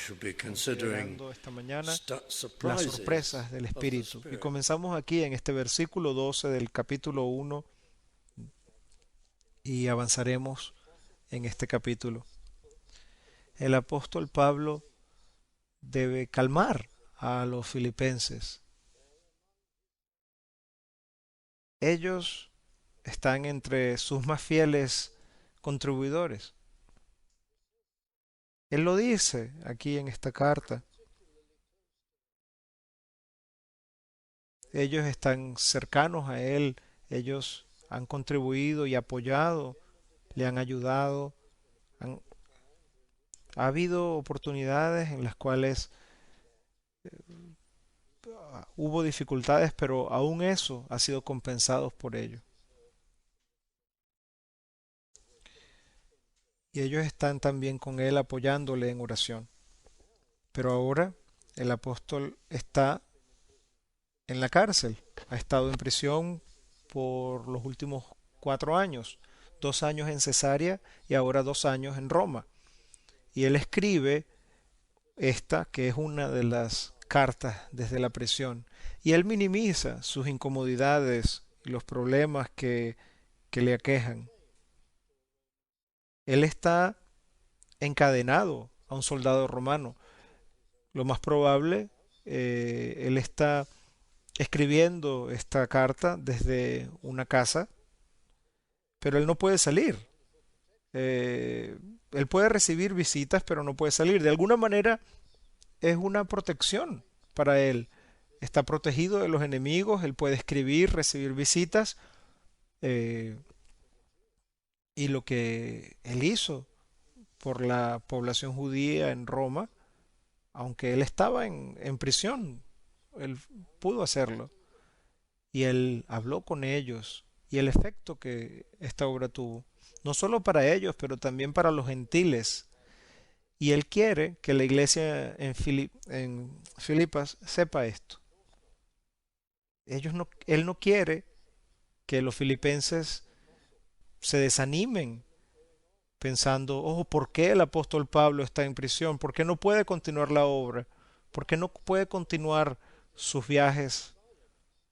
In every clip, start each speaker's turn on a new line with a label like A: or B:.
A: shall be considering
B: considerando esta mañana las
A: surprises
B: sorpresas del
A: of the
B: Espíritu. Y
A: Spirit.
B: comenzamos aquí en este versículo 12 del capítulo 1 y avanzaremos en este capítulo. El apóstol Pablo debe calmar a los filipenses. Ellos están entre sus más fieles contribuidores. Él lo dice aquí en esta carta. Ellos están cercanos a él, ellos han contribuido y apoyado, le han ayudado. han- ha habido oportunidades en las cuales hubo dificultades, pero aún eso ha sido compensado por ellos. Y ellos están también con él apoyándole en oración. Pero ahora el apóstol está en la cárcel, ha estado en prisión por los últimos 4 años, 2 años en Cesarea y ahora 2 años en Roma. Y él escribe esta, que es una de las cartas desde la prisión, y él minimiza sus incomodidades y los problemas que le aquejan. Él está encadenado a un soldado romano. Lo más probable, él está escribiendo esta carta desde una casa, pero él no puede salir. Eh, Él puede recibir visitas, pero no puede salir. De alguna manera es una protección para él. Está protegido de los enemigos, él puede escribir, recibir visitas, eh, y lo que él hizo por la población judía en Roma, aunque él estaba en prisión, él pudo hacerlo. Y él habló con ellos y el efecto que esta obra tuvo, no solo para ellos, pero también para los gentiles. Y él quiere que la iglesia en Filipas sepa esto. Él no quiere que los filipenses se desanimen pensando, oh, ¿por qué el apóstol Pablo está en prisión? ¿Por qué no puede continuar la obra? ¿Por qué no puede continuar sus viajes?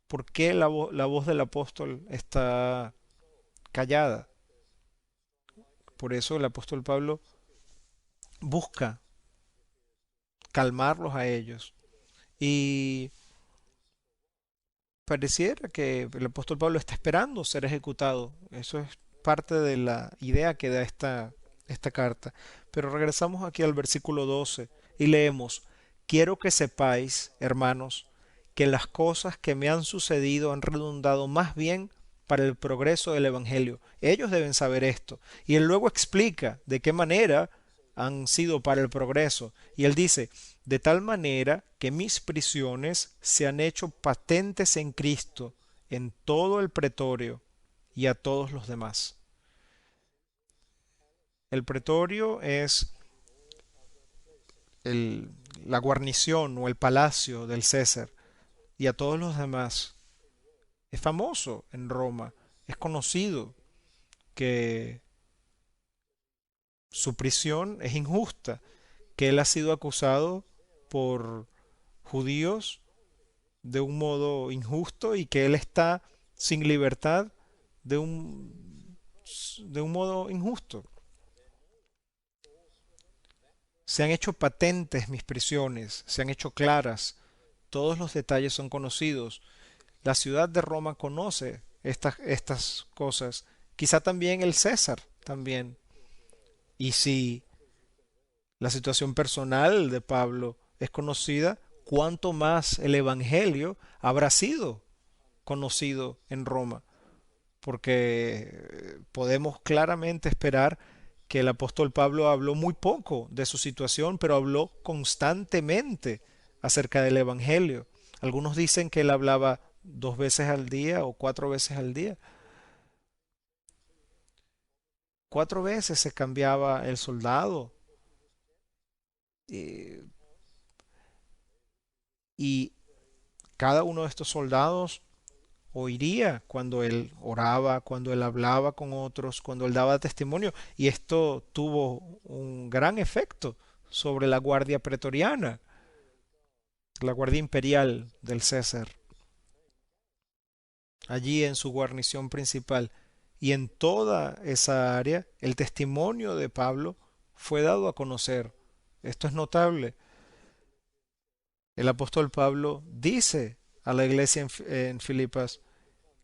B: ¿Por qué la voz del apóstol está callada? Por eso el apóstol Pablo busca calmarlos a ellos. Y pareciera que el apóstol Pablo está esperando ser ejecutado. Eso es parte de la idea que da esta carta. Pero regresamos aquí al versículo 12 y leemos, quiero que sepáis, hermanos, que las cosas que me han sucedido han redundado más bien para el progreso del Evangelio. Ellos deben saber esto. Y él luego explica de qué manera han sido para el progreso. Y él dice, de tal manera que mis prisiones se han hecho patentes en Cristo, en todo el pretorio y a todos los demás. El pretorio es el- la guarnición o el palacio del César y a todos los demás. Es famoso en Roma, es conocido que su prisión es injusta, que él ha sido acusado por judíos de un modo injusto y que él está sin libertad de de un modo injusto. Se han hecho patentes mis prisiones, se han hecho claras, todos los detalles son conocidos. La ciudad de Roma conoce estas cosas, quizá también el César también. Y si la situación personal de Pablo es conocida, cuánto más el Evangelio habrá sido conocido en Roma, porque podemos claramente esperar que el apóstol Pablo habló muy poco de su situación, pero habló constantemente acerca del Evangelio. Algunos dicen que él hablaba 2 veces al día o 4 veces al día. 4 veces se cambiaba el soldado. eh, y cada uno de estos soldados oiría cuando él oraba, cuando él hablaba con otros, cuando él daba testimonio. Y esto tuvo un gran efecto sobre la guardia pretoriana, la guardia imperial del César, allí en su guarnición principal. Y en toda esa área, el testimonio de Pablo fue dado a conocer. Esto es notable. El apóstol Pablo dice a la iglesia en Filipas: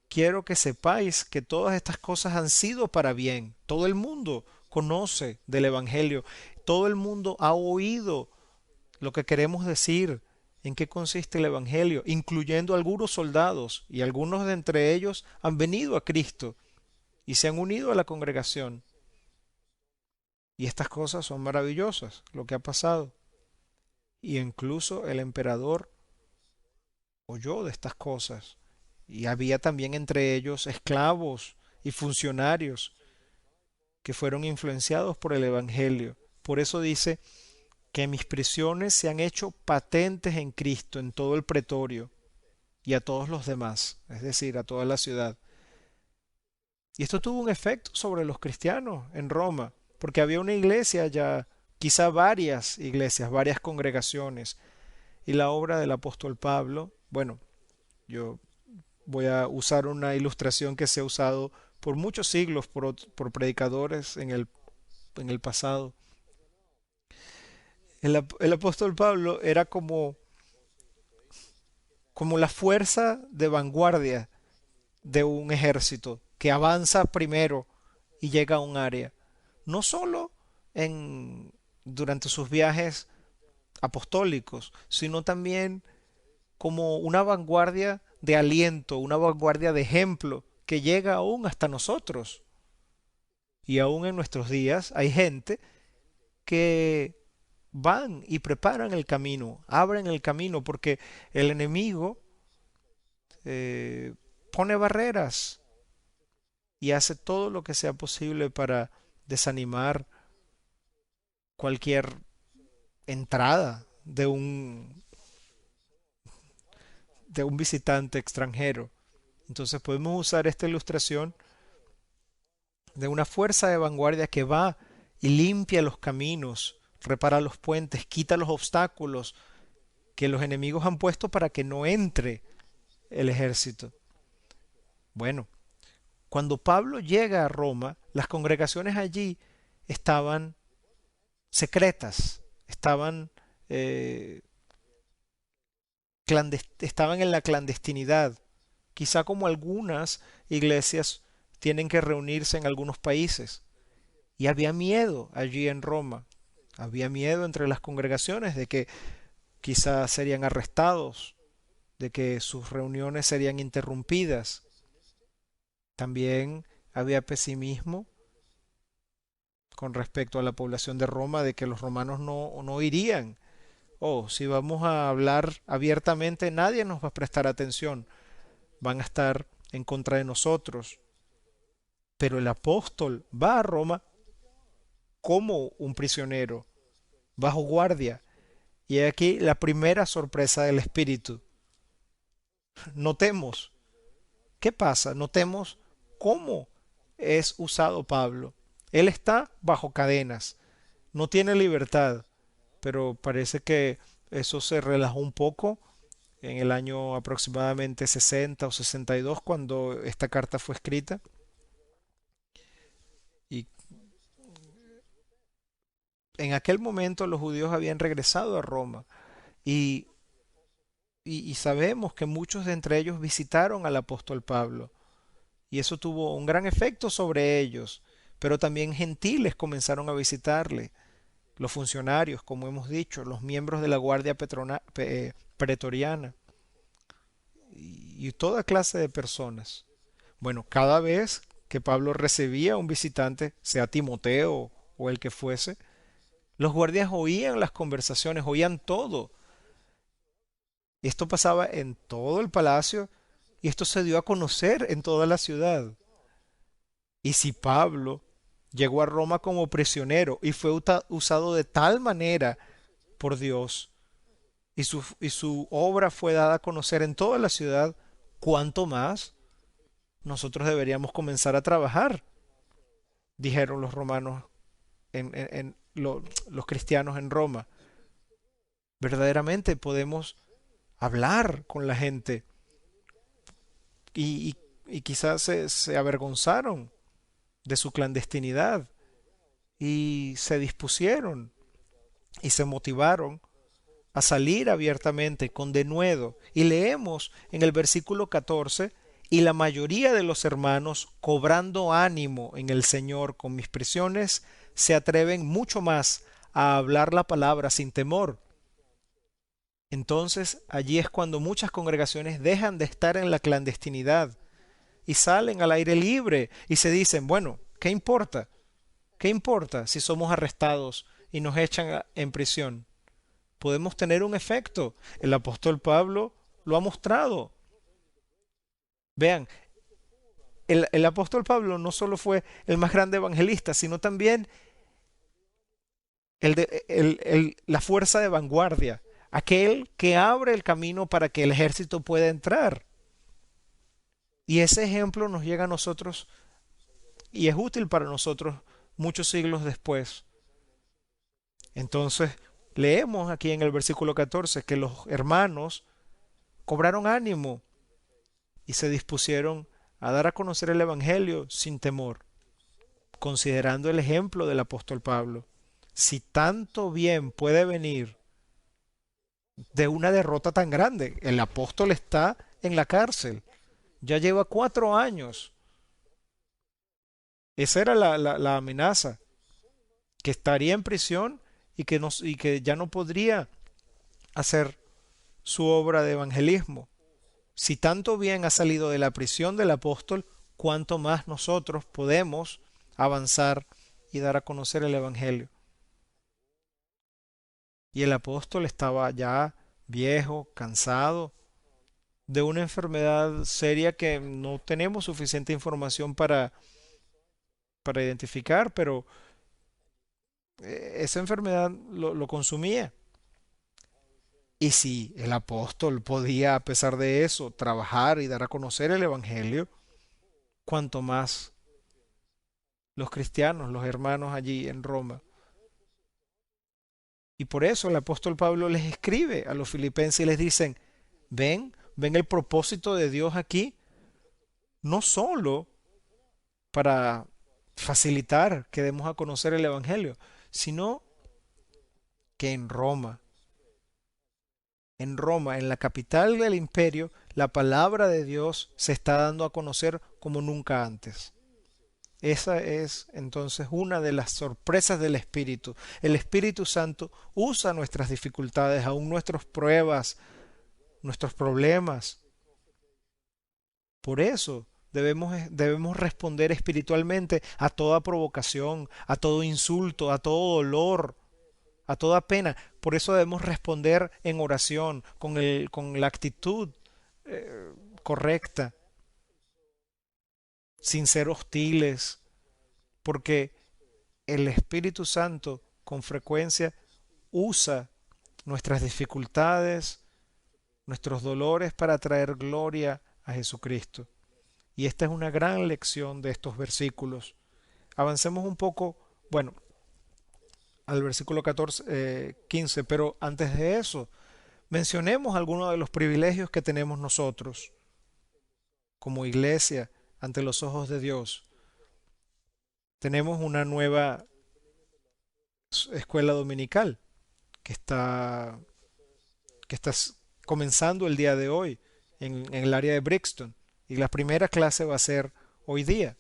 B: quiero que sepáis que todas estas cosas han sido para bien. Todo el mundo conoce del Evangelio. Todo el mundo ha oído lo que queremos decir, en qué consiste el Evangelio, incluyendo algunos soldados, y algunos de entre ellos han venido a Cristo y se han unido a la congregación. Y estas cosas son maravillosas, lo que ha pasado. Y incluso el emperador oyó de estas cosas. Y había también entre ellos esclavos y funcionarios que fueron influenciados por el Evangelio. Por eso dice que mis prisiones se han hecho patentes en Cristo en todo el pretorio y a todos los demás, es decir, a toda la ciudad. Y esto tuvo un efecto sobre los cristianos en Roma, porque había una iglesia ya, quizá varias iglesias, varias congregaciones, y la obra del apóstol Pablo, bueno, yo voy a usar una ilustración que se ha usado por muchos siglos por predicadores en el pasado. El apóstol Pablo era como la fuerza de vanguardia de un ejército que avanza primero y llega a un área. No solo durante sus viajes apostólicos, sino también como una vanguardia de aliento, una vanguardia de ejemplo que llega aún hasta nosotros. Y aún en nuestros días hay gente que van y preparan el camino, abren el camino, porque el enemigo eh, pone barreras y hace todo lo que sea posible para desanimar cualquier entrada de un visitante extranjero. Entonces podemos usar esta ilustración de una fuerza de vanguardia que va y limpia los caminos, repara los puentes, quita los obstáculos que los enemigos han puesto para que no entre el ejército. Bueno, cuando Pablo llega a Roma, las congregaciones allí estaban secretas, eh, estaban en la clandestinidad, quizá como algunas iglesias tienen que reunirse en algunos países. Y había miedo allí en Roma, había miedo entre las congregaciones de que quizá serían arrestados, de que sus reuniones serían interrumpidas. También había pesimismo con respecto a la población de Roma, de que los romanos no irían. Oh, si vamos a hablar abiertamente, nadie nos va a prestar atención, van a estar en contra de nosotros. Pero el apóstol va a Roma como un prisionero, bajo guardia. Y aquí la primera sorpresa del Espíritu. Notemos, ¿qué pasa? Notemos cómo es usado Pablo. Él está bajo cadenas, no tiene libertad, pero parece que eso se relajó un poco en el año aproximadamente 60 o 62 cuando esta carta fue escrita. Y en aquel momento los judíos habían regresado a Roma y, y sabemos que muchos de entre ellos visitaron al apóstol Pablo y eso tuvo un gran efecto sobre ellos, pero también gentiles comenzaron a visitarle, los funcionarios, como hemos dicho, los miembros de la guardia pretoriana y toda clase de personas. Bueno, cada vez que Pablo recibía un visitante, sea Timoteo o el que fuese, los guardias oían las conversaciones, oían todo. Esto pasaba en todo el palacio y esto se dio a conocer en toda la ciudad. Y si Pablo llegó a Roma como prisionero y fue usado de tal manera por Dios y su obra fue dada a conocer en toda la ciudad, ¿cuánto más nosotros deberíamos comenzar a trabajar? Dijeron los romanos los cristianos en Roma. Verdaderamente podemos hablar con la gente y, y quizás se avergonzaron de su clandestinidad y se dispusieron y se motivaron a salir abiertamente con denuedo. Y leemos en el versículo 14, y la mayoría de los hermanos, cobrando ánimo en el Señor con mis prisiones, se atreven mucho más a hablar la palabra sin temor. Entonces allí es cuando muchas congregaciones dejan de estar en la clandestinidad y salen al aire libre y se dicen, bueno, ¿qué importa? ¿Qué importa si somos arrestados y nos echan en prisión? Podemos tener un efecto. El apóstol Pablo lo ha mostrado. Vean, el apóstol Pablo no solo fue el más grande evangelista, sino también la fuerza de vanguardia, aquel que abre el camino para que el ejército pueda entrar. Y ese ejemplo nos llega a nosotros y es útil para nosotros muchos siglos después. Entonces, leemos aquí en el versículo 14 que los hermanos cobraron ánimo y se dispusieron a dar a conocer el Evangelio sin temor, considerando el ejemplo del apóstol Pablo. Si tanto bien puede venir de una derrota tan grande, el apóstol está en la cárcel, ya lleva 4 años. Esa era la amenaza, que estaría en prisión y que ya no podría hacer su obra de evangelismo. Si tanto bien ha salido de la prisión del apóstol, cuánto más nosotros podemos avanzar y dar a conocer el evangelio. Y el apóstol estaba ya viejo, cansado, de una enfermedad seria que no tenemos suficiente información para identificar, pero esa enfermedad lo consumía. Y si el apóstol podía, a pesar de eso, trabajar y dar a conocer el Evangelio, cuanto más los cristianos, los hermanos allí en Roma. Y por eso el apóstol Pablo les escribe a los filipenses y les dicen, ven el propósito de Dios aquí, no solo para facilitar que demos a conocer el Evangelio, sino que en Roma, en la capital del imperio, la palabra de Dios se está dando a conocer como nunca antes. Esa es entonces una de las sorpresas del Espíritu. El Espíritu Santo usa nuestras dificultades, aún nuestras pruebas, nuestros problemas. Por eso debemos responder espiritualmente a toda provocación, a todo insulto, a todo dolor, a toda pena. Por eso debemos responder en oración, con la actitud correcta, sin ser hostiles, porque el Espíritu Santo con frecuencia usa nuestras dificultades, nuestros dolores para traer gloria a Jesucristo. Y esta es una gran lección de estos versículos. Avancemos un poco, bueno, al versículo 15, pero antes de eso, mencionemos algunos de los privilegios que tenemos nosotros como iglesia ante los ojos de Dios. Tenemos una nueva escuela dominical que está, que está comenzando el día de hoy en el área de Brixton. Y la primera clase va a ser hoy día.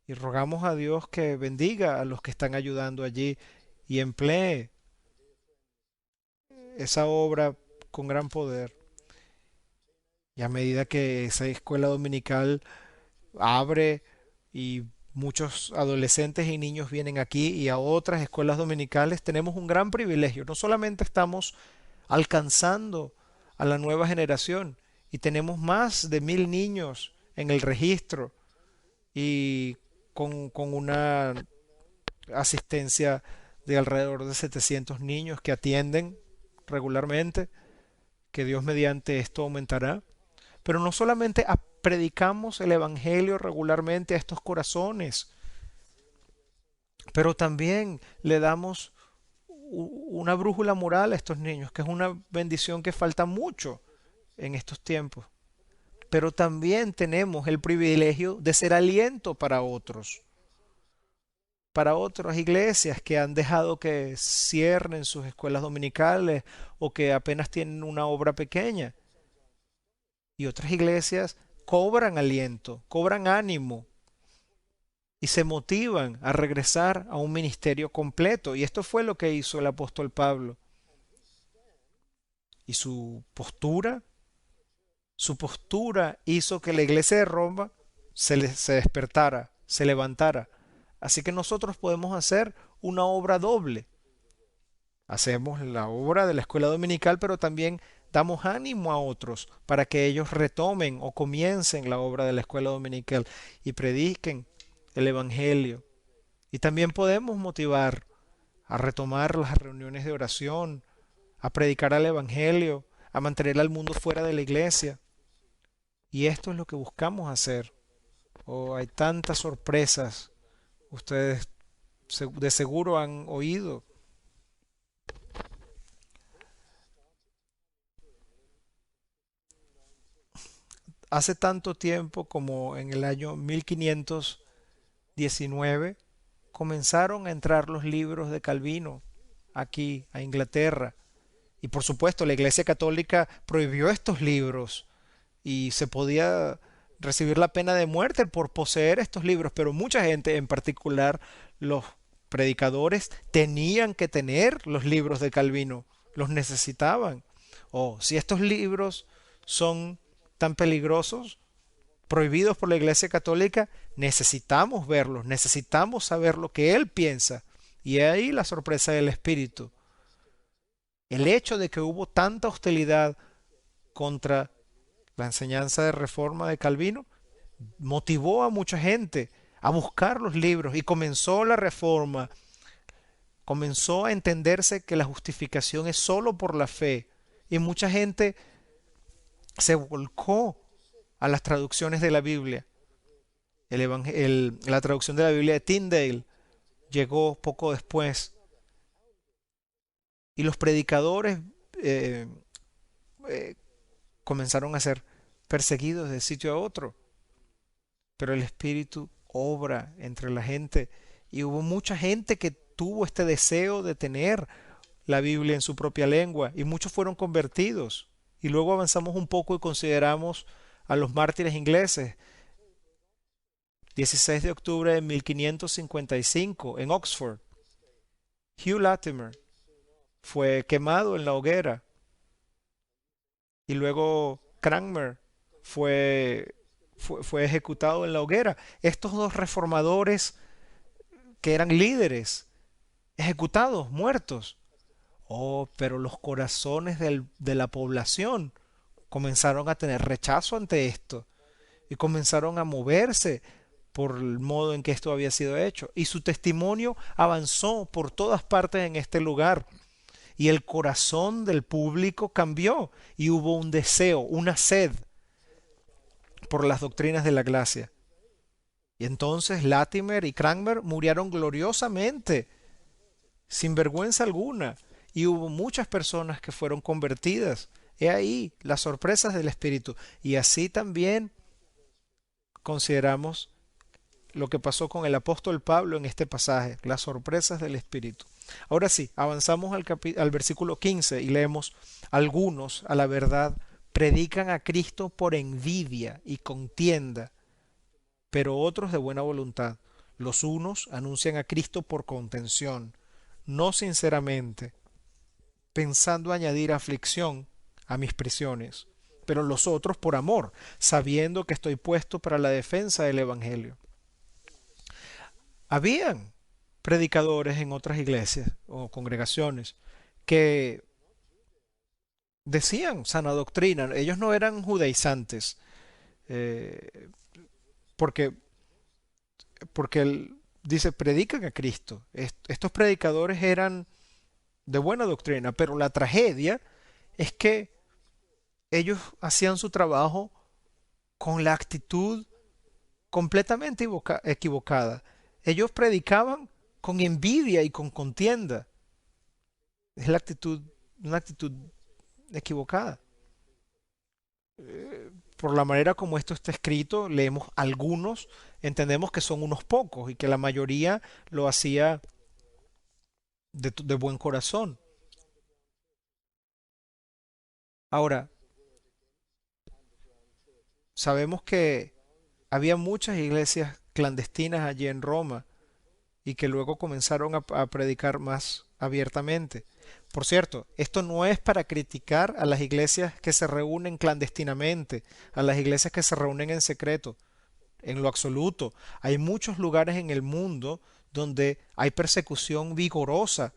B: Y rogamos a Dios que bendiga a los que están ayudando allí y emplee esa obra con gran poder. Y a medida que esa escuela dominical abre y muchos adolescentes y niños vienen aquí y a otras escuelas dominicales, tenemos un gran privilegio. No solamente estamos alcanzando a la nueva generación y tenemos más de 1000 niños en el registro y con una asistencia de alrededor de 700 niños que atienden regularmente, que Dios mediante esto aumentará. Pero no solamente predicamos el Evangelio regularmente a estos corazones, pero también le damos una brújula moral a estos niños, que es una bendición que falta mucho en estos tiempos. Pero también tenemos el privilegio de ser aliento para otras iglesias que han dejado que cierren sus escuelas dominicales o que apenas tienen una obra pequeña. Y otras iglesias cobran aliento, cobran ánimo y se motivan a regresar a un ministerio completo. Y esto fue lo que hizo el apóstol Pablo. Y su postura hizo que la iglesia de Roma se despertara, se levantara. Así que nosotros podemos hacer una obra doble. Hacemos la obra de la escuela dominical, pero también damos ánimo a otros para que ellos retomen o comiencen la obra de la escuela dominical y prediquen el Evangelio. Y también podemos motivar a retomar las reuniones de oración, a predicar el Evangelio, a mantener al mundo fuera de la iglesia. Y esto es lo que buscamos hacer. Oh, hay tantas sorpresas. Ustedes de seguro han oído. Hace tanto tiempo como en el año 1519 comenzaron a entrar los libros de Calvino aquí a Inglaterra. Y por supuesto la Iglesia Católica prohibió estos libros y se podía recibir la pena de muerte por poseer estos libros, pero mucha gente, en particular los predicadores, tenían que tener los libros de Calvino, los necesitaban. O si estos libros son tan peligrosos, prohibidos por la Iglesia Católica, necesitamos verlos, necesitamos saber lo que él piensa. Y ahí la sorpresa del Espíritu. El hecho de que hubo tanta hostilidad contra la enseñanza de reforma de Calvino motivó a mucha gente a buscar los libros y comenzó la reforma, comenzó a entenderse que la justificación es solo por la fe y mucha gente se volcó a las traducciones de la Biblia. La traducción de la Biblia de Tyndale llegó poco después y los predicadores eh, eh, comenzaron a ser perseguidos de sitio a otro, pero el Espíritu obra entre la gente y hubo mucha gente que tuvo este deseo de tener la Biblia en su propia lengua y muchos fueron convertidos. Y luego avanzamos un poco y consideramos a los mártires ingleses. 16 de octubre de 1555 en Oxford, Hugh Latimer fue quemado en la hoguera y luego Cranmer fue ejecutado en la hoguera. Estos dos reformadores que eran líderes, ejecutados, muertos. Oh, pero los corazones de la población comenzaron a tener rechazo ante esto y comenzaron a moverse por el modo en que esto había sido hecho. Y su testimonio avanzó por todas partes en este lugar. Y el corazón del público cambió y hubo un deseo, una sed por las doctrinas de la gracia. Y entonces Latimer y Cranmer murieron gloriosamente, sin vergüenza alguna, y hubo muchas personas que fueron convertidas. He ahí las sorpresas del Espíritu. Y así también consideramos lo que pasó con el apóstol Pablo en este pasaje, las sorpresas del Espíritu. Ahora sí, avanzamos al versículo 15 y leemos: algunos, a la verdad, predican a Cristo por envidia y contienda, pero otros de buena voluntad. Los unos anuncian a Cristo por contención, no sinceramente, pensando añadir aflicción a mis prisiones, pero los otros por amor, sabiendo que estoy puesto para la defensa del Evangelio. Habían predicadores en otras iglesias o congregaciones que decían sana doctrina. Ellos no eran judaizantes, eh, porque, porque él dice, predican a Cristo. Estos predicadores eran de buena doctrina, pero la tragedia es que ellos hacían su trabajo con la actitud completamente equivocada. Ellos predicaban con envidia y con contienda. Es la actitud, una actitud equivocada. Por la manera como esto está escrito, leemos algunos, entendemos que son unos pocos y que la mayoría lo hacía de buen corazón. Ahora, sabemos que había muchas iglesias clandestinas allí en Roma y que luego comenzaron a predicar más abiertamente. Por cierto, esto no es para criticar a las iglesias que se reúnen clandestinamente, a las iglesias que se reúnen en secreto, en lo absoluto. Hay muchos lugares en el mundo donde hay persecución vigorosa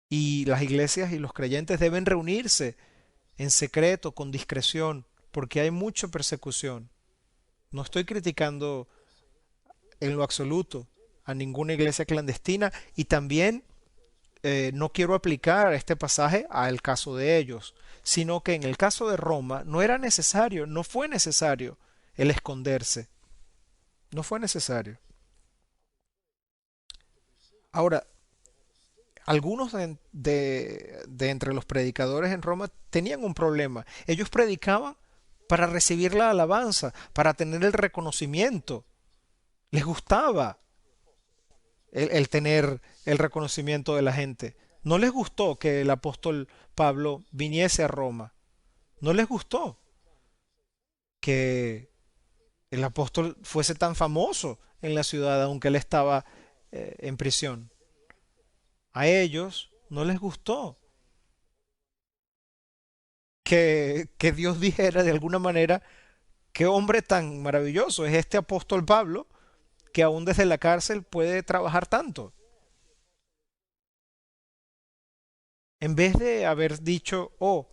B: y las iglesias y los creyentes deben reunirse en secreto, con discreción, porque hay mucha persecución. No estoy criticando en lo absoluto a ninguna iglesia clandestina y también no quiero aplicar este pasaje al caso de ellos, sino que en el caso de Roma no era necesario, no fue necesario el esconderse, no fue necesario. Ahora, algunos de entre los predicadores en Roma tenían un problema. Ellos predicaban para recibir la alabanza, para tener el reconocimiento. Les gustaba el tener el reconocimiento de la gente. No les gustó que el apóstol Pablo viniese a Roma. No les gustó que el apóstol fuese tan famoso en la ciudad, aunque él estaba en prisión. A ellos no les gustó que Dios dijera de alguna manera, qué hombre tan maravilloso es este apóstol Pablo, que aún desde la cárcel puede trabajar tanto. En vez de haber dicho, oh,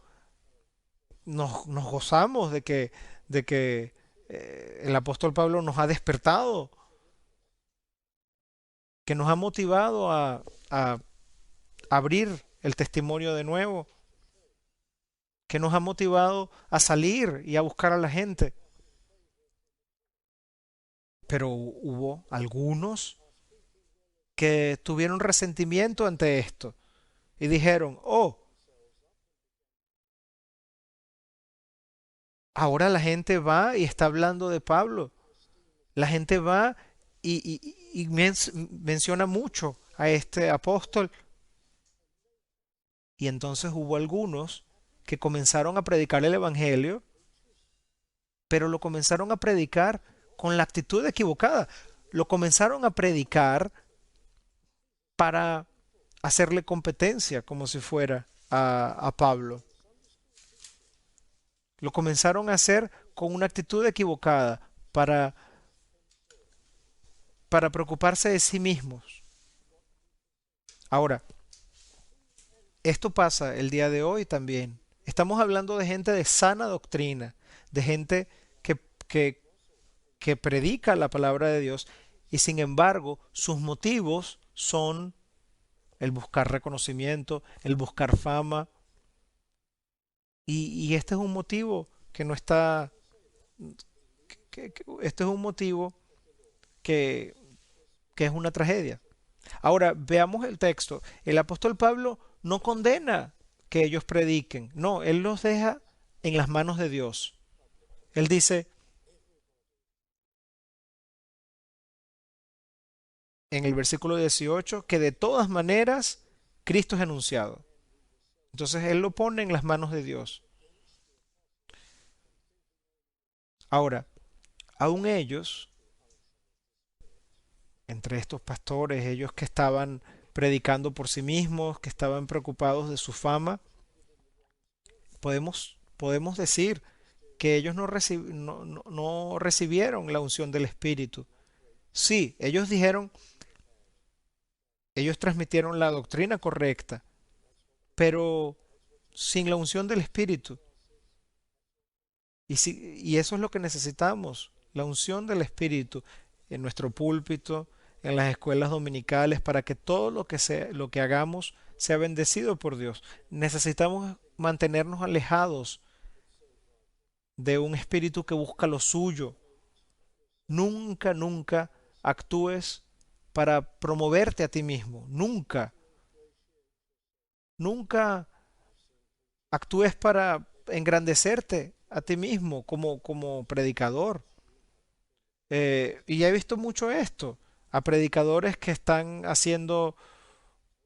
B: nos gozamos de que el apóstol Pablo nos ha despertado, que nos ha motivado a abrir el testimonio de nuevo, que nos ha motivado a salir y a buscar a la gente. Pero hubo algunos que tuvieron resentimiento ante esto y dijeron, oh, ahora la gente va y está hablando de Pablo. La gente va y menciona mucho a este apóstol. Y entonces hubo algunos que comenzaron a predicar el Evangelio, pero lo comenzaron a predicar con la actitud equivocada. Lo comenzaron a predicar para hacerle competencia, como si fuera a Pablo. Lo comenzaron a hacer con una actitud equivocada para preocuparse de sí mismos. Ahora, esto pasa el día de hoy también. Estamos hablando de gente de sana doctrina, de gente que, que, que predica la palabra de Dios y sin embargo sus motivos son el buscar reconocimiento, el buscar fama y este es un motivo que no está, este es un motivo que, que es una tragedia. Ahora, veamos el texto. El apóstol Pablo no condena que ellos prediquen. No, él los deja en las manos de Dios. Él dice en el versículo 18 que de todas maneras Cristo es anunciado. Entonces él lo pone en las manos de Dios. Ahora, aún ellos, entre estos pastores, ellos que estaban predicando por sí mismos, que estaban preocupados de su fama, podemos decir que ellos no recibieron la unción del Espíritu. Sí, ellos dijeron, ellos transmitieron la doctrina correcta, pero sin la unción del Espíritu. Y eso es lo que necesitamos, la unción del Espíritu en nuestro púlpito, en las escuelas dominicales, para que todo lo que hagamos sea bendecido por Dios. Necesitamos mantenernos alejados de un espíritu que busca lo suyo. Nunca, nunca actúes para promoverte a ti mismo. Nunca, nunca actúes para engrandecerte a ti mismo como predicador. Y ya he visto mucho esto, a predicadores que están haciendo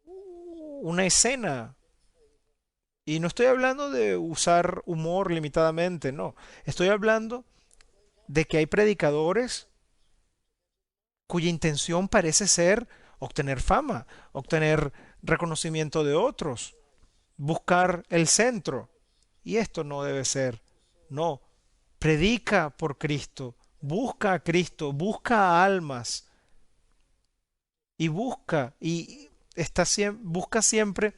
B: una escena. Y no estoy hablando de usar humor limitadamente, no. Estoy hablando de que hay predicadores cuya intención parece ser obtener fama, obtener reconocimiento de otros, buscar el centro. Y esto no debe ser. No, predica por Cristo, busca a Cristo, busca a almas y busca siempre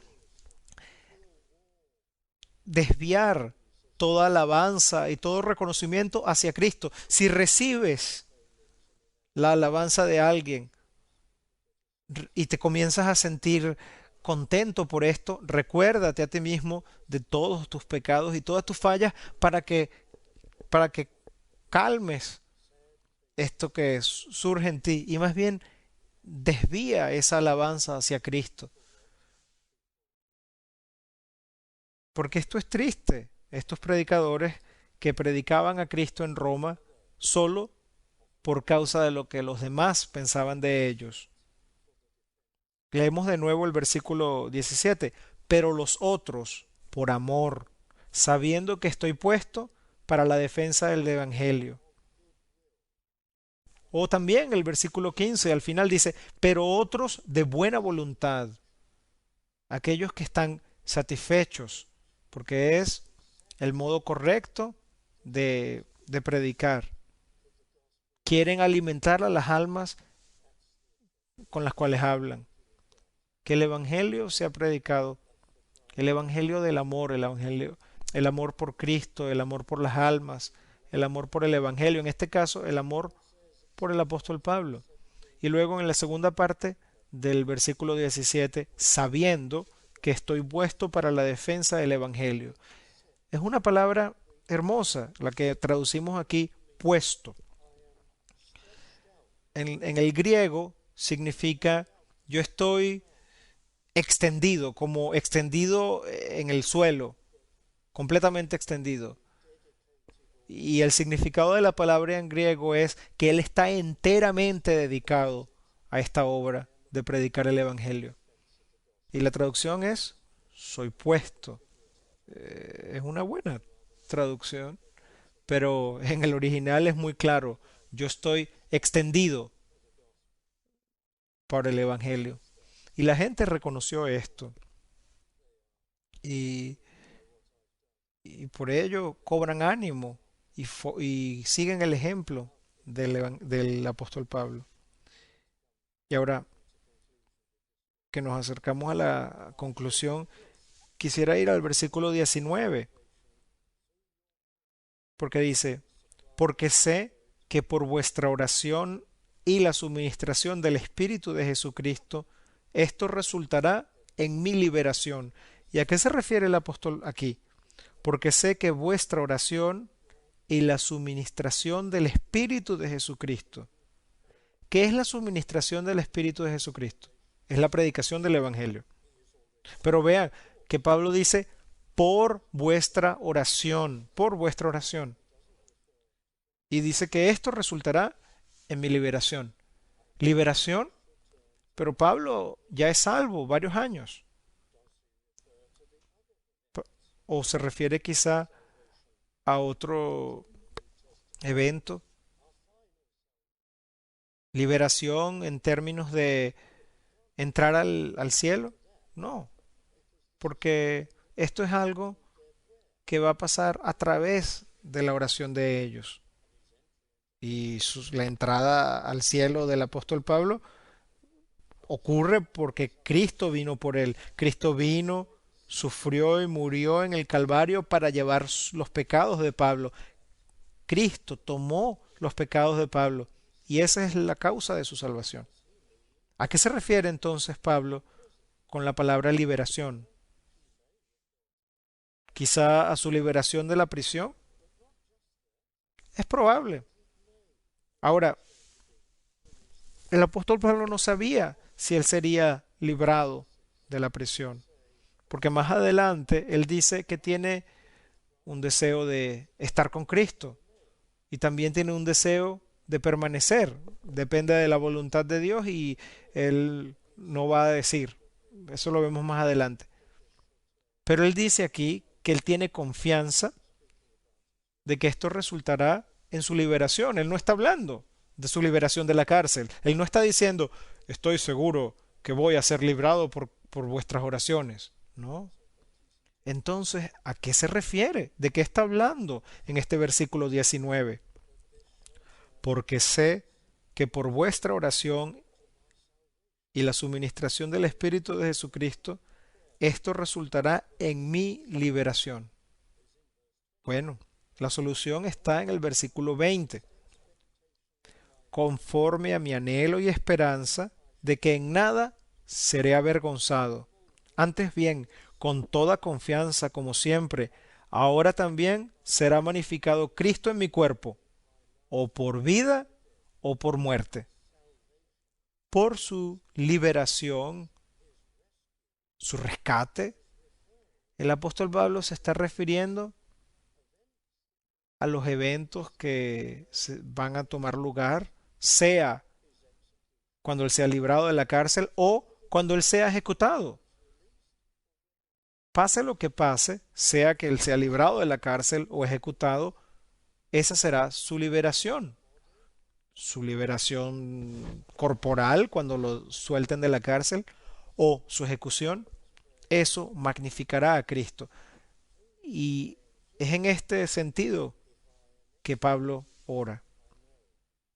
B: desviar toda alabanza y todo reconocimiento hacia Cristo. Si recibes la alabanza de alguien y te comienzas a sentir contento por esto, recuérdate a ti mismo de todos tus pecados y todas tus fallas para que calmes esto que surge en ti y más bien desvía esa alabanza hacia Cristo. Porque esto es triste. Estos predicadores que predicaban a Cristo en Roma solo por causa de lo que los demás pensaban de ellos. Leemos de nuevo el versículo 17. Pero los otros, por amor, sabiendo que estoy puesto para la defensa del Evangelio. O también el versículo 15 al final dice, pero otros de buena voluntad, aquellos que están satisfechos, porque es el modo correcto de predicar. Quieren alimentar a las almas con las cuales hablan. Que el Evangelio sea predicado, el Evangelio del amor, el amor por Cristo, el amor por las almas, el amor por el Evangelio, en este caso el amor por el apóstol Pablo. Y luego en la segunda parte del versículo 17, sabiendo que estoy puesto para la defensa del Evangelio. Es una palabra hermosa, la que traducimos aquí, puesto. En el griego significa yo estoy extendido, como extendido en el suelo, completamente extendido. Y el significado de la palabra en griego es que él está enteramente dedicado a esta obra de predicar el Evangelio. Y la traducción es soy puesto. Es una buena traducción, pero en el original es muy claro. Yo estoy extendido por el Evangelio. Y la gente reconoció esto. Y, y por ello cobran ánimo y siguen el ejemplo del apóstol Pablo. Y ahora que nos acercamos a la conclusión, quisiera ir al versículo 19, porque dice, porque sé que por vuestra oración y la suministración del Espíritu de Jesucristo, esto resultará en mi liberación. ¿Y a qué se refiere el apóstol aquí? Porque sé que vuestra oración y la suministración del Espíritu de Jesucristo. ¿Qué es la suministración del Espíritu de Jesucristo? Es la predicación del Evangelio. Pero vean que Pablo dice, por vuestra oración, por vuestra oración. Y dice que esto resultará en mi liberación. Liberación, pero Pablo ya es salvo varios años. O se refiere quizá a otro evento. Liberación en términos de entrar al cielo. No, porque esto es algo que va a pasar a través de la oración de ellos. Y la entrada al cielo del apóstol Pablo ocurre porque Cristo vino por él. Cristo vino, sufrió y murió en el Calvario para llevar los pecados de Pablo. Cristo tomó los pecados de Pablo y esa es la causa de su salvación. ¿A qué se refiere entonces Pablo con la palabra liberación? Quizá a su liberación de la prisión. Es probable. Ahora, El apóstol Pablo no sabía si él sería librado de la prisión, porque más adelante él dice que tiene un deseo de estar con Cristo y también tiene un deseo de permanecer. Depende de la voluntad de Dios y él no va a decir. Eso lo vemos más adelante. Pero él dice aquí que él tiene confianza de que esto resultará en su liberación. Él no está hablando de su liberación de la cárcel. Él no está diciendo, estoy seguro que voy a ser librado por vuestras oraciones. No. Entonces, ¿a qué se refiere? ¿De qué está hablando en este versículo 19? Porque sé que por vuestra oración y la suministración del Espíritu de Jesucristo, esto resultará en mi liberación. Bueno, la solución está en el versículo 20. Conforme a mi anhelo y esperanza de que en nada seré avergonzado. Antes bien, con toda confianza, como siempre, ahora también será magnificado Cristo en mi cuerpo, o por vida o por muerte. Por su liberación, su rescate, el apóstol Pablo se está refiriendo a los eventos que van a tomar lugar, sea cuando él sea librado de la cárcel o cuando él sea ejecutado. Pase lo que pase, sea que él sea librado de la cárcel o ejecutado, esa será su liberación. Su liberación corporal cuando lo suelten de la cárcel o su ejecución, eso magnificará a Cristo. Y es en este sentido que Pablo ora.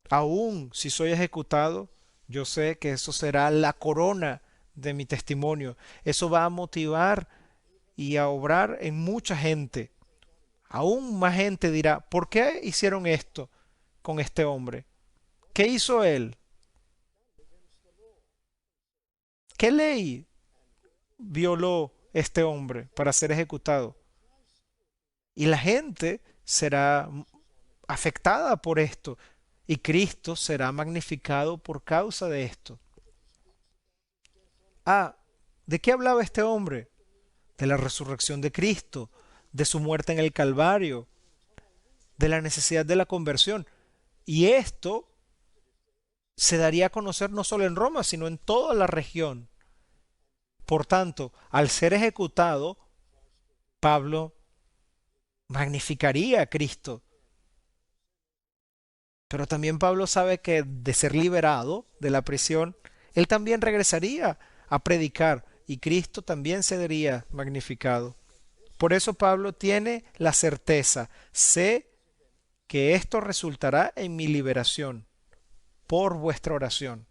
B: Aún si soy ejecutado, yo sé que eso será la corona de mi testimonio. Eso va a motivar y a obrar en mucha gente. Aún más gente dirá, ¿por qué hicieron esto con este hombre? ¿Qué hizo él? ¿Qué ley violó este hombre para ser ejecutado? Y la gente será afectada por esto y Cristo será magnificado por causa de esto. Ah, ¿de qué hablaba este hombre? De la resurrección de Cristo, de su muerte en el Calvario, de la necesidad de la conversión. Y esto se daría a conocer no solo en Roma, sino en toda la región. Por tanto, al ser ejecutado, Pablo magnificaría a Cristo. Pero también Pablo sabe que de ser liberado de la prisión, él también regresaría a predicar y Cristo también sería magnificado. Por eso Pablo tiene la certeza, sé que esto resultará en mi liberación por vuestra oración.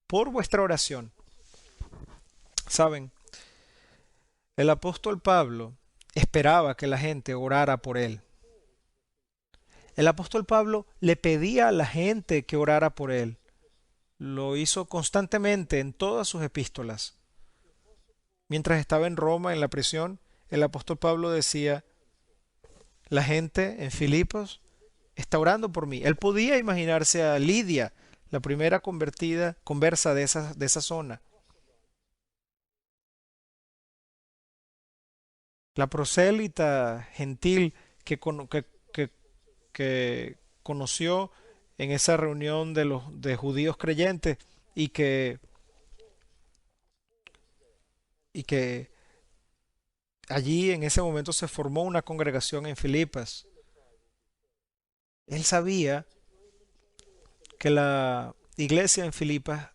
B: Por vuestra oración. Saben, el apóstol Pablo esperaba que la gente orara por él. El apóstol Pablo le pedía a la gente que orara por él. Lo hizo constantemente en todas sus epístolas. Mientras estaba en Roma, en la prisión, el apóstol Pablo decía, la gente en Filipos está orando por mí. Él podía imaginarse a Lidia, la primera conversa de esa zona. La prosélita gentil que conoció en esa reunión de judíos creyentes y que allí en ese momento se formó una congregación en Filipas. Él sabía que la iglesia en Filipas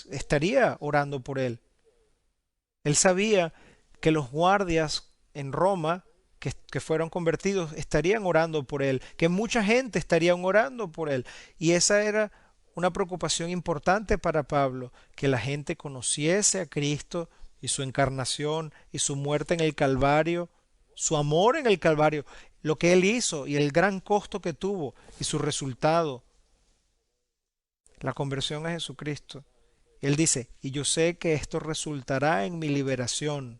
B: estaría orando por él. Él sabía que los guardias en Roma que fueron convertidos estarían orando por él, que mucha gente estaría orando por él. Y esa era una preocupación importante para Pablo, que la gente conociese a Cristo y su encarnación y su muerte en el Calvario, su amor en el Calvario, lo que él hizo y el gran costo que tuvo y su resultado, la conversión a Jesucristo. Él dice, y yo sé que esto resultará en mi liberación,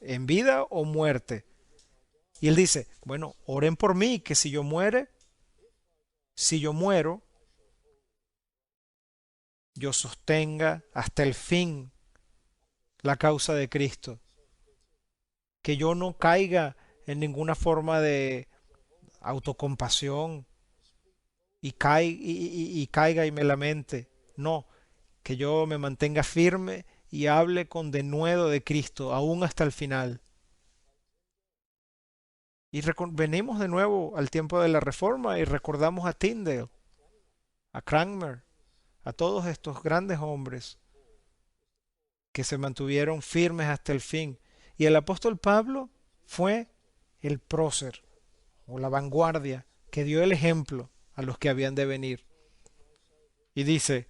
B: en vida o muerte. Y él dice, bueno, oren por mí, que si yo muero, yo sostenga hasta el fin la causa de Cristo, que yo no caiga en ninguna forma de autocompasión y caiga y me lamente. No, que yo me mantenga firme y hable con denuedo de Cristo, aún hasta el final. Y venimos de nuevo al tiempo de la Reforma y recordamos a Tyndale, a Cranmer, a todos estos grandes hombres que se mantuvieron firmes hasta el fin. Y el apóstol Pablo fue el prócer o la vanguardia que dio el ejemplo a los que habían de venir. Y dice,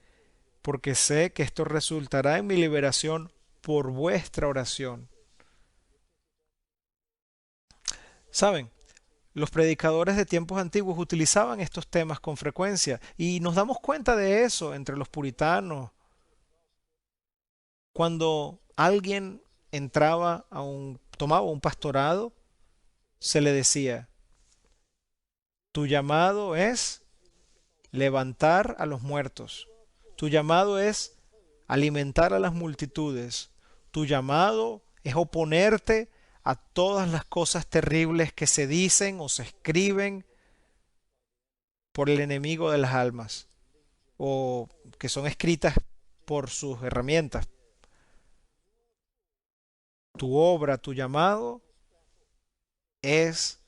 B: porque sé que esto resultará en mi liberación por vuestra oración. ¿Saben? Los predicadores de tiempos antiguos utilizaban estos temas con frecuencia y nos damos cuenta de eso entre los puritanos. Cuando alguien tomaba un pastorado, se le decía, tu llamado es levantar a los muertos, tu llamado es alimentar a las multitudes, tu llamado es oponerte a todas las cosas terribles que se dicen o se escriben por el enemigo de las almas o que son escritas por sus herramientas. Tu obra, tu llamado es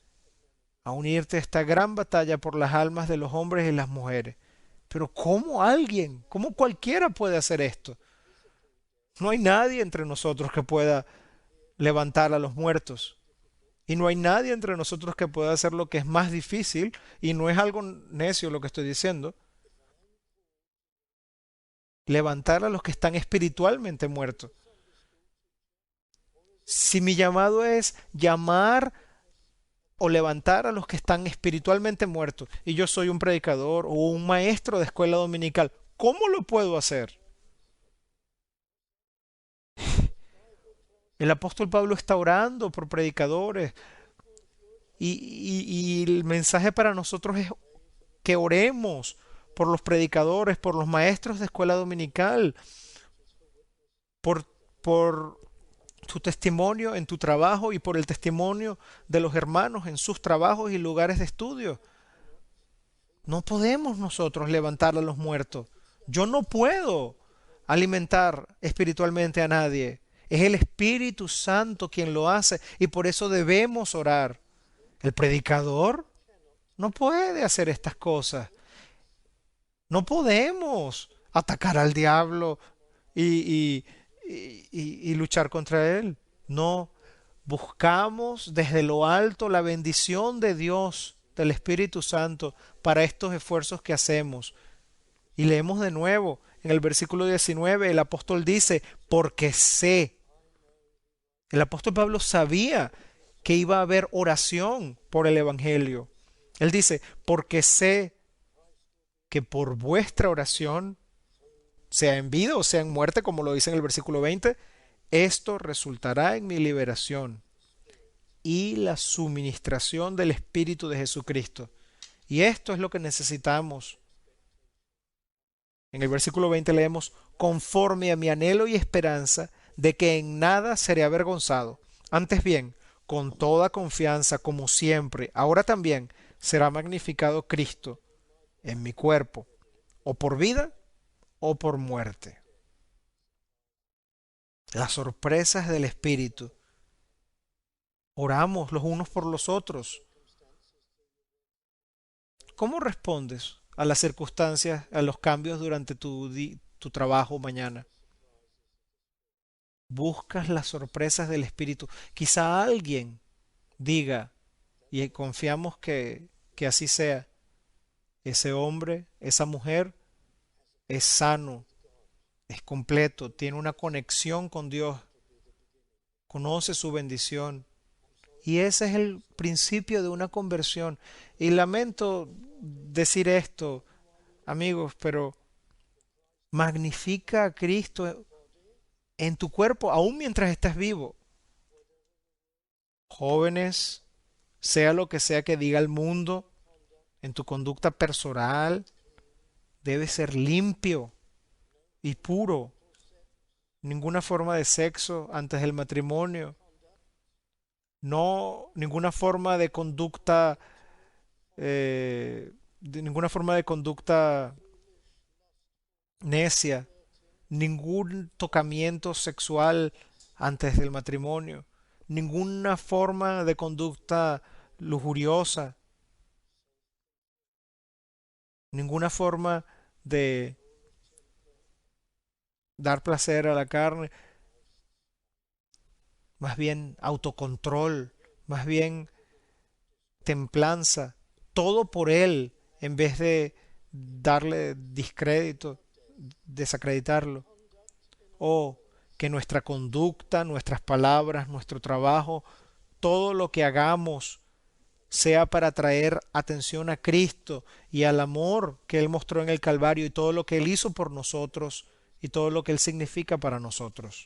B: a unirte a esta gran batalla por las almas de los hombres y las mujeres. Pero cómo cualquiera puede hacer esto? No hay nadie entre nosotros que pueda levantar a los muertos. Y no hay nadie entre nosotros que pueda hacer lo que es más difícil, y no es algo necio lo que estoy diciendo, levantar a los que están espiritualmente muertos. Si mi llamado es llamar o levantar a los que están espiritualmente muertos, y yo soy un predicador o un maestro de escuela dominical, ¿cómo lo puedo hacer? El apóstol Pablo está orando por predicadores y el mensaje para nosotros es que oremos por los predicadores, por los maestros de escuela dominical, por, por tu testimonio en tu trabajo y por el testimonio de los hermanos en sus trabajos y lugares de estudio. No podemos nosotros levantar a los muertos. Yo no puedo alimentar espiritualmente a nadie. Es el Espíritu Santo quien lo hace y por eso debemos orar. El predicador no puede hacer estas cosas. No podemos atacar al diablo y, y luchar contra él. No, buscamos desde lo alto la bendición de Dios, del Espíritu Santo, para estos esfuerzos que hacemos. Y leemos de nuevo, en el versículo 19, el apóstol dice, porque sé. El apóstol Pablo sabía que iba a haber oración por el Evangelio. Él dice, porque sé que por vuestra oración, sea en vida o sea en muerte, como lo dice en el versículo 20, esto resultará en mi liberación y la suministración del Espíritu de Jesucristo. Y esto es lo que necesitamos. En el versículo 20 leemos, conforme a mi anhelo y esperanza de que en nada seré avergonzado. Antes bien, con toda confianza, como siempre, ahora también será magnificado Cristo en mi cuerpo, o por vida o por muerte. Las sorpresas del Espíritu. Oramos los unos por los otros. ¿Cómo respondes a las circunstancias, a los cambios durante tu trabajo mañana? Buscas las sorpresas del Espíritu. Quizá alguien diga, y confiamos que así sea, ese hombre, esa mujer es sano, es completo, tiene una conexión con Dios, conoce su bendición. Y ese es el principio de una conversión. Y lamento decir esto, amigos, pero magnifica a Cristo en tu cuerpo, aún mientras estás vivo. Jóvenes, sea lo que sea que diga el mundo, en tu conducta personal, debe ser limpio. y puro, ninguna forma de sexo antes del matrimonio, no ninguna forma de conducta, ninguna forma de conducta necia, ningún tocamiento sexual antes del matrimonio, ninguna forma de conducta lujuriosa, ninguna forma de dar placer a la carne, más bien autocontrol, más bien templanza, todo por Él, en vez de darle discrédito, desacreditarlo. O que nuestra conducta, nuestras palabras, nuestro trabajo, todo lo que hagamos sea para traer atención a Cristo y al amor que Él mostró en el Calvario y todo lo que Él hizo por nosotros y todo lo que Él significa para nosotros.